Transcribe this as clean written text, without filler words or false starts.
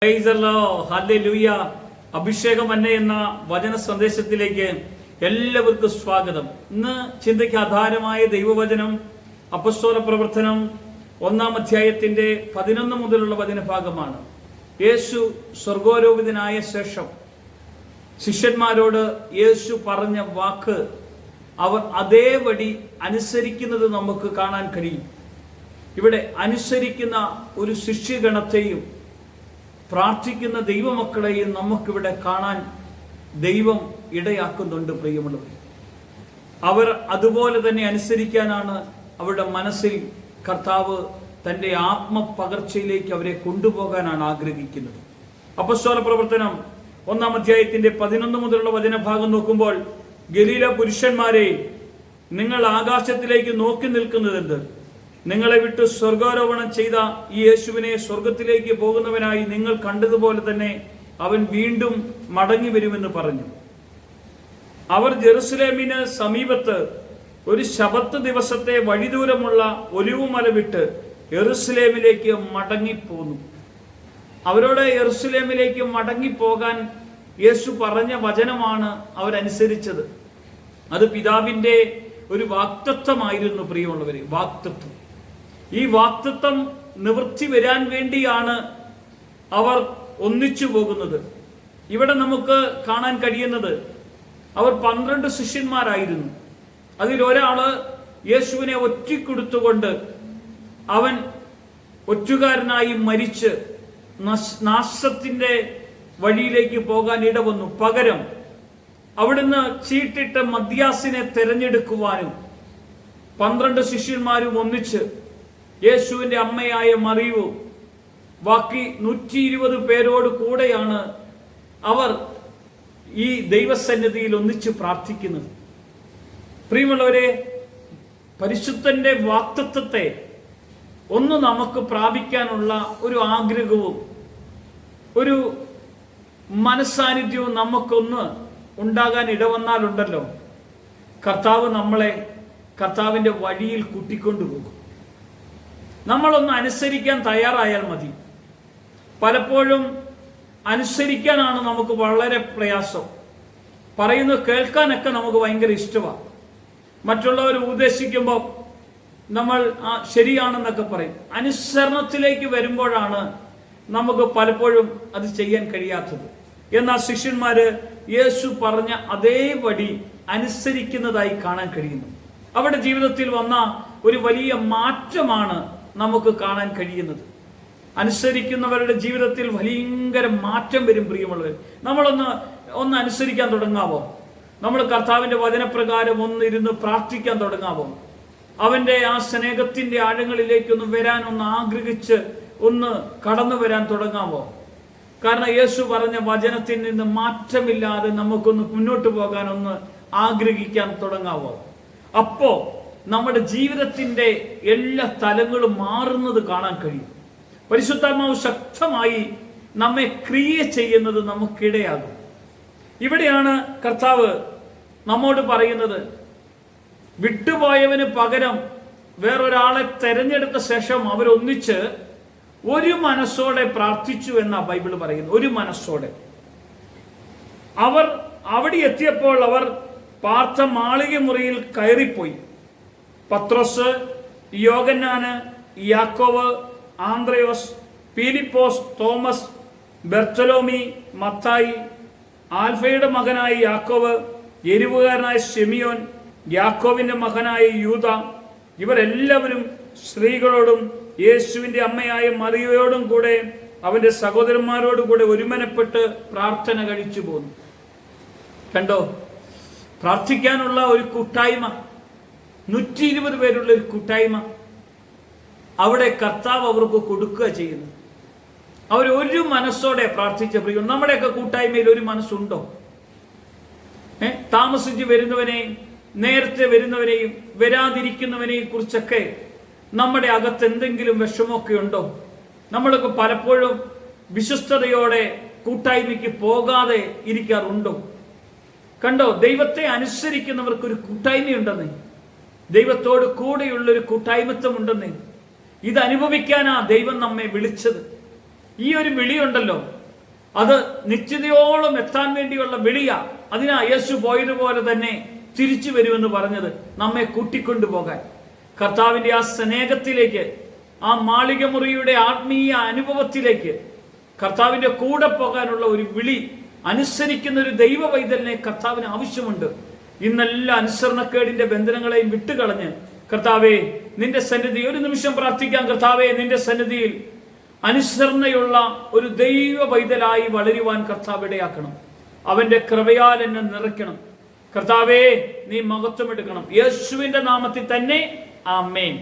Hallelujah. അഭിഷേകം അന്നെ എന്ന വചന സന്ദേശത്തിലേക്ക് എല്ലാവർക്കും സ്വാഗതം. ഇന്ന് ചിന്തയ്ക്ക് ആധാരമായ ദൈവവചനം അപ്പസ്തോല പ്രവർത്തനം 1-ാം അധ്യായത്തിന്റെ 11 മുതലുള്ള വചനഭാഗമാണ്. യേശു സ്വർഗാരോപിതനായ ശേഷം ശിഷ്യന്മാരോട് യേശു പറഞ്ഞ വാക്ക് അവർ അതേപടി അനുസരിക്കുന്നത് നമുക്ക് കാണാൻ കഴിയും. ഇവിടെ അനുസരിക്കുന്ന ഒരു ശിഷ്യഗണത്തെയും പ്രാർത്ഥിക്കുന്ന ദൈവമക്കളെയും നമുക്കിവിടെ കാണാൻ ദൈവം ഇടയാക്കുന്നുണ്ട്. പ്രിയമുള്ളവർ, അവർ അതുപോലെ തന്നെ അനുസരിക്കാനാണ് അവരുടെ മനസ്സിൽ കർത്താവ് തൻ്റെ ആത്മപകർച്ചയിലേക്ക് അവരെ കൊണ്ടുപോകാനാണ് ആഗ്രഹിക്കുന്നത്. അപ്പസ്തോല പ്രവർത്തനം 1-ാം അധ്യായത്തിന്റെ 11 മുതലുള്ള വചനഭാഗം നോക്കുമ്പോൾ, ഗലീല പുരുഷന്മാരെ, നിങ്ങൾ ആകാശത്തിലേക്ക് നോക്കി നിൽക്കുന്നതെന്ത്? നിങ്ങളെ വിട്ട് സ്വർഗാരോപണം ചെയ്ത ഈ യേശുവിനെ സ്വർഗത്തിലേക്ക് പോകുന്നവനായി നിങ്ങൾ കണ്ടതുപോലെ തന്നെ അവൻ വീണ്ടും മടങ്ങി വരുമെന്ന് പറഞ്ഞു. അവർ ജെറുസലേമിന് സമീപത്ത് ഒരു ശബത്ത് ദിവസത്തെ വഴിദൂരമുള്ള ഒലിവുമല വിട്ട് യെരുസലേമിലേക്ക് മടങ്ങിപ്പോന്നു. അവരോട് യെരുസലേമിലേക്ക് മടങ്ങിപ്പോകാൻ യേശു പറഞ്ഞ വചനമാണ് അവരനുസരിച്ചത്. അത് പിതാവിന്റെ ഒരു വാഗ്ദത്തമായിരുന്നു. പ്രിയമുള്ളവരെ, വാഗ്ദത്തം. ഈ വാഗ്ദത്തം നിവൃത്തി വരാൻ വേണ്ടിയാണ് അവർ ഒന്നിച്ചു പോകുന്നത്. ഇവിടെ നമുക്ക് കാണാൻ കഴിയുന്നത് അവർ 12 ശിഷ്യന്മാരായിരുന്നു. അതിൽ ഒരാള് യേശുവിനെ ഒറ്റിക്കൊടുത്തുകൊണ്ട് അവൻ ഒറ്റുകാരനായി മരിച്ച് നാശത്തിന്റെ വഴിയിലേക്ക് പോകാൻ ഇടവന്നു. പകരം അവിടുന്ന് ചീട്ടിട്ട മദ്യാസിനെ തെരഞ്ഞെടുക്കുവാനും 12 ശിഷ്യന്മാരും ഒന്നിച്ച് യേശുവിന്റെ അമ്മയായ മറിയവും ബാക്കി 120 പേരോട് കൂടെയാണ് അവർ ഈ ദൈവസന്നിധിയിൽ ഒന്നിച്ച് പ്രാർത്ഥിക്കുന്നത്. പ്രിയമുള്ളവരെ, പരിശുദ്ധന്റെ വാഗ്ദത്തത്തെ ഒന്ന് നമുക്ക് പ്രാപിക്കാനുള്ള ഒരു ആഗ്രഹവും ഒരു മനസ്സാന്നിധ്യവും നമുക്കൊന്ന് ഉണ്ടാകാൻ ഇടവന്നാലുണ്ടല്ലോ, കർത്താവ് നമ്മളെ കർത്താവിന്റെ വഴിയിൽ കൂട്ടിക്കൊണ്ടുപോകും. നമ്മളൊന്ന് അനുസരിക്കാൻ തയ്യാറായാൽ മതി. പലപ്പോഴും അനുസരിക്കാനാണ് നമുക്ക് വളരെ പ്രയാസം. പറയുന്നത് കേൾക്കാനൊക്കെ നമുക്ക് ഭയങ്കര ഇഷ്ടമാണ്. മറ്റുള്ളവർ ഉപദേശിക്കുമ്പോൾ നമ്മൾ ശരിയാണെന്നൊക്കെ പറയും. അനുസരണത്തിലേക്ക് വരുമ്പോഴാണ് നമുക്ക് പലപ്പോഴും അത് ചെയ്യാൻ കഴിയാത്തത്. എന്നാൽ ശിഷ്യന്മാര് യേശു പറഞ്ഞ അതേപടി അനുസരിക്കുന്നതായി കാണാൻ കഴിയുന്നു. അവരുടെ ജീവിതത്തിൽ വന്ന ഒരു വലിയ മാറ്റമാണ് നമുക്ക് കാണാൻ കഴിയുന്നത്. അനുസരിക്കുന്നവരുടെ ജീവിതത്തിൽ ഭയങ്കര മാറ്റം വരും. പ്രിയമുള്ളവർ, നമ്മളൊന്ന് അനുസരിക്കാൻ തുടങ്ങാവോ? നമ്മൾ കർത്താവിന്റെ വചനപ്രകാരം ഒന്നിരുന്ന് പ്രാർത്ഥിക്കാൻ തുടങ്ങാവോ? അവന്റെ ആ സ്നേഹത്തിന്റെ ആഴങ്ങളിലേക്ക് വരാൻ ആഗ്രഹിച്ച് കടന്നു വരാൻ തുടങ്ങാവോ? കാരണം യേശു പറഞ്ഞ വചനത്തിൽ നിന്ന് മാറ്റമില്ലാതെ നമുക്കൊന്ന് മുന്നോട്ട് പോകാൻ ആഗ്രഹിക്കാൻ തുടങ്ങാവോ? അപ്പോ നമ്മുടെ ജീവിതത്തിന്റെ എല്ലാ തലങ്ങളും മാറുന്നത് കാണാൻ കഴിയും. പരിശുദ്ധാത്മാവ് ശക്തമായി നമ്മെ ക്രിയ ചെയ്യുന്നത് നമുക്കിടയാകും. ഇവിടെയാണ് കർത്താവ് നമ്മോട് പറയുന്നത്, വിട്ടുപോയവന് പകരം വേറൊരാളെ തെരഞ്ഞെടുത്ത ശേഷം അവരൊന്നിച്ച് ഒരു മനസ്സോടെ പ്രാർത്ഥിച്ചു എന്നാ ബൈബിൾ പറയുന്നത്. ഒരു മനസ്സോടെ അവർ അവിടെ എത്തിയപ്പോൾ അവർ പാർത്ത മാളിക മുറിയിൽ കയറിപ്പോയി. പത്രോസ്, യോഹന്നാന്, യാക്കോബ്, ആന്ത്രയോസ്, ഫിലിപ്പോസ്, തോമസ്, ബർത്തലോമി, മത്തായി, ആൽഫയുടെ മകനായ യാക്കോബ്, എരിവുകാരനായ ശിമിയോൻ, യാക്കോബിന്റെ മകനായ യൂദ, ഇവരെല്ലാവരും സ്ത്രീകളോടും യേശുവിന്റെ അമ്മയായ മറിയയോടും കൂടെ അവന്റെ സഹോദരന്മാരോടും കൂടെ ഒരുമനപ്പെട്ട് പ്രാർത്ഥന കഴിച്ചു പോന്നു. കണ്ടോ, പ്രാർത്ഥിക്കാനുള്ള ഒരു കൂട്ടായ്മ, 120 പേരുള്ള ഒരു കൂട്ടായ്മ അവിടെ കർത്താവ് അവർക്ക് കൊടുക്കുക ചെയ്യുന്നു. അവർ ഒരു മനസ്സോടെ പ്രാർത്ഥിച്ച. പ്രിയം, നമ്മുടെയൊക്കെ കൂട്ടായ്മയിൽ ഒരു മനസ്സുണ്ടോ? താമസിച്ച് വരുന്നവനെയും നേരത്തെ വരുന്നവനെയും വരാതിരിക്കുന്നവനെയും കുറിച്ചൊക്കെ നമ്മുടെ അകത്ത് എന്തെങ്കിലും വിഷമമൊക്കെ ഉണ്ടോ? നമ്മളൊക്കെ പലപ്പോഴും വിശ്വസ്തയോടെ കൂട്ടായ്മയ്ക്ക് പോകാതെ ഇരിക്കാറുണ്ടോ? കണ്ടോ, ദൈവത്തെ അനുസരിക്കുന്നവർക്കൊരു കൂട്ടായ്മയുണ്ടെന്നേ, ദൈവത്തോട് കൂടെയുള്ളൊരു കൂട്ടായ്മത്വം ഉണ്ടെന്നേ. ഇത് അനുഭവിക്കാനാ ദൈവം നമ്മെ വിളിച്ചത്. ഈ ഒരു വിളിയുണ്ടല്ലോ, അത് നിശ്ചിതയോളം എത്താൻ വേണ്ടിയുള്ള വിളിയാ. അതിനാ യേശു പോയതുപോലെ തന്നെ തിരിച്ചു വരുമെന്ന് പറഞ്ഞത്, നമ്മെ കൂട്ടിക്കൊണ്ടുപോകാൻ കർത്താവിന്റെ ആ സ്നേഹത്തിലേക്ക്, ആ മാളിക മുറിയുടെ ആത്മീയ അനുഭവത്തിലേക്ക്, കർത്താവിന്റെ കൂടെ പോകാനുള്ള ഒരു വിളി അനുസരിക്കുന്ന ഒരു ദൈവ പൈതലിനെ കർത്താവിന് ആവശ്യമുണ്ട്. ഇന്നെല്ലാം അനുസരണക്കേടിന്റെ ബന്ധനങ്ങളെയും വിട്ടുകളഞ്ഞ് കർത്താവേ നിന്റെ സന്നിധി ഒരു നിമിഷം പ്രാർത്ഥിക്കാം. കർത്താവേ നിന്റെ സന്നിധിയിൽ അനുസരണയുള്ള ഒരു ദൈവ പൈതലായി വളരുവാൻ കർത്താവ് ഇടയാക്കണം. അവന്റെ കൃപയാൽ എന്നെ നിറയ്ക്കണം. കർത്താവേ നീ മഹത്വം എടുക്കണം. യേശുവിന്റെ നാമത്തിൽ തന്നെ ആമേൻ.